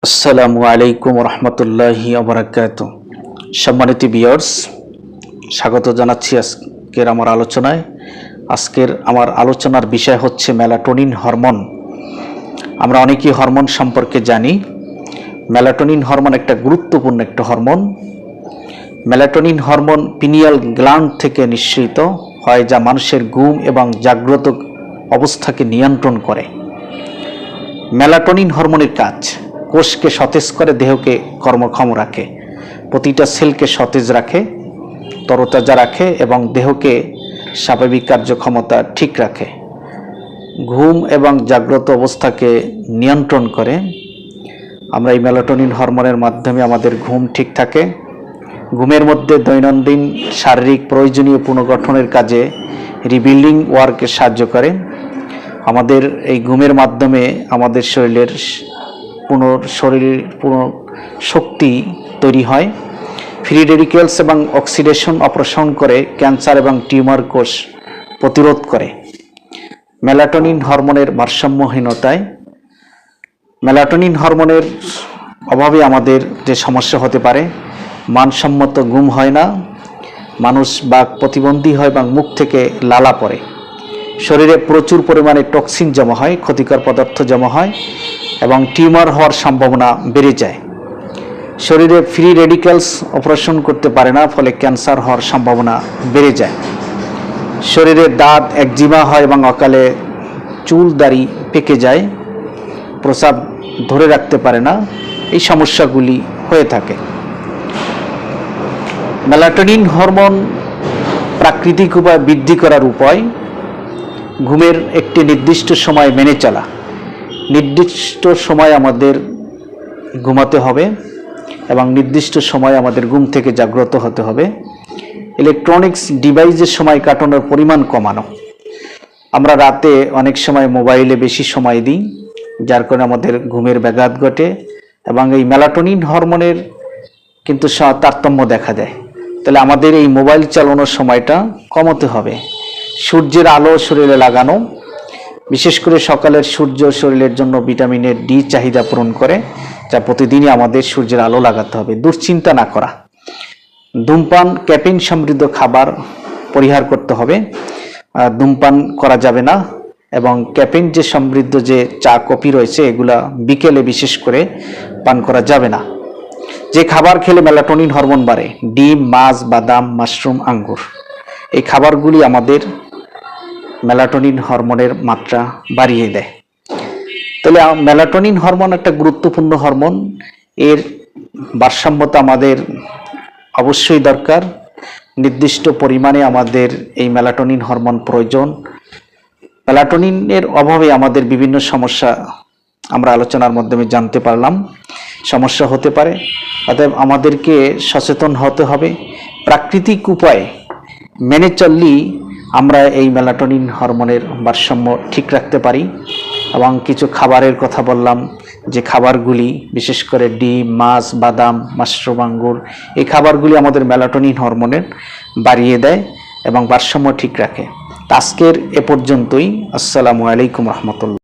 আসসালামু আলাইকুম রহমতুল্লাহি ওয়া সম্মানিত ভিউয়ার্স, স্বাগত জানাচ্ছি আজকের আমার আলোচনায়। আজকের আমার আলোচনার বিষয় হচ্ছে মেলাটোনিন হরমোন। আমরা অনেকেই হরমোন সম্পর্কে জানি। মেলাটোনিন হরমোন একটা গুরুত্বপূর্ণ একটা hormone. Melatonin hormone pineal gland থেকে নিঃসৃত হয়, যা মানুষের ঘুম এবং জাগ্রত অবস্থাকে নিয়ন্ত্রণ করে। মেলাটোনিন হরমোনের কাজ: কোষকে সতেজ করে, দেহকে কর্মক্ষম রাখে, প্রতিটা সেলকে সতেজ রাখে, তরতাজা রাখে এবং দেহকে স্বাভাবিক কার্যক্ষমতা ঠিক রাখে। ঘুম এবং জাগ্রত অবস্থাকে নিয়ন্ত্রণ করে। আমরা এই মেলাটোনিন হরমোনের মাধ্যমে আমাদের ঘুম ঠিক থাকে। ঘুমের মধ্যে দৈনন্দিন শারীরিক প্রয়োজনীয় পুনর্গঠনের কাজে রিবিল্ডিং ওয়ার্কে সাহায্য করে। আমাদের এই ঘুমের মাধ্যমে আমাদের শরীরের শক্তি তৈরি হয়। ফ্রি রেডিক্যালস এবং অক্সিডেশন অপসারণ করে, ক্যান্সার এবং টিউমার কোষ প্রতিরোধ করে। মেলাটোনিন হরমোনের ভারসাম্যহীনতায়, মেলাটোনিন হরমোনের অভাবে আমাদের যে সমস্যা হতে পারে: মানসম্মত ঘুম হয় না, মানুষ বাক প্রতিবন্ধী হয় এবং মুখ থেকে লালা পড়ে, শরীরে প্রচুর পরিমাণে টক্সিন জমা হয়, ক্ষতিকর পদার্থ জমা হয় এবং টিউমার হওয়ার সম্ভাবনা বেড়ে যায়। শরীরে ফ্রি রেডিক্যালস অপারেশন করতে পারে না, ফলে ক্যান্সার হওয়ার সম্ভাবনা বেড়ে যায়। শরীরে দাঁত একজিমা হয় এবং অকালে চুল দাড়ি পেকে যায়, প্রস্রাব ধরে রাখতে পারে না। এই সমস্যাগুলি হয়ে থাকে। মেলাটোনিন হরমোন প্রাকৃতিক উপায়ে বৃদ্ধি করার উপায়: ঘুমের একটি নির্দিষ্ট সময় মেনে চলা। নির্দিষ্ট সময় আমাদের ঘুমাতে হবে এবং নির্দিষ্ট সময় আমাদের ঘুম থেকে জাগ্রত হতে হবে। ইলেকট্রনিক্স ডিভাইসের সময় কাটানোর পরিমাণ কমানো। আমরা রাতে অনেক সময় মোবাইলে বেশি সময় দিই, যার কারণে আমাদের ঘুমের ব্যাঘাত ঘটে এবং এই মেলাটোনিন হরমোনের কিন্তু তারতম্য দেখা দেয়। তাহলে আমাদের এই মোবাইল চালানোর সময়টা কমাতে হবে। সূর্যের আলো শরীরে লাগানো, বিশেষ করে সকালের সূর্য শরীরের জন্য ভিটামিনের ডি চাহিদা পূরণ করে, যা প্রতিদিনই আমাদের সূর্যের আলো লাগাতে হবে। দুশ্চিন্তা না করা। ধূমপান, ক্যাফিন সমৃদ্ধ খাবার পরিহার করতে হবে। ধূমপান করা যাবে না এবং ক্যাফিন যে সমৃদ্ধ যে চা কফি রয়েছে, এগুলা বিকেলে বিশেষ করে পান করা যাবে না। যে খাবার খেলে মেলাটোনিন হরমোন বাড়ে: ডিম, মাছ, বাদাম, মাশরুম, আঙ্গুর। এই খাবারগুলি আমাদের মেলাটোনিন হরমোনের মাত্রা বাড়িয়ে দেয়। তাহলে মেলাটোনিন হরমোন একটা গুরুত্বপূর্ণ হরমোন। এর ভারসাম্যতা আমাদের অবশ্যই দরকার। নির্দিষ্ট পরিমাণে আমাদের এই মেলাটোনিন হরমোন প্রয়োজন। মেলাটোনিনের অভাবে আমাদের বিভিন্ন সমস্যা আমরা আলোচনার মাধ্যমে জানতে পারলাম, সমস্যা হতে পারে। অতএব আমাদেরকে সচেতন হতে হবে। প্রাকৃতিক উপায়ে মেনে চললেই আমরা এই মেলাটোনিন হরমোনের ভারসাম্য ঠিক রাখতে পারি। এবং কিছু খাবারের কথা বললাম, যে খাবারগুলি বিশেষ করে ডিম, মাছ, বাদাম, মাশরুম, আঙ্গুর, এই খাবারগুলি আমাদের মেলাটোনিন হরমোনের বাড়িয়ে দেয় এবং ভারসাম্য ঠিক রাখে। আজকের এ পর্যন্তই। আসসালামু আলাইকুম রহমতুল্লাহ।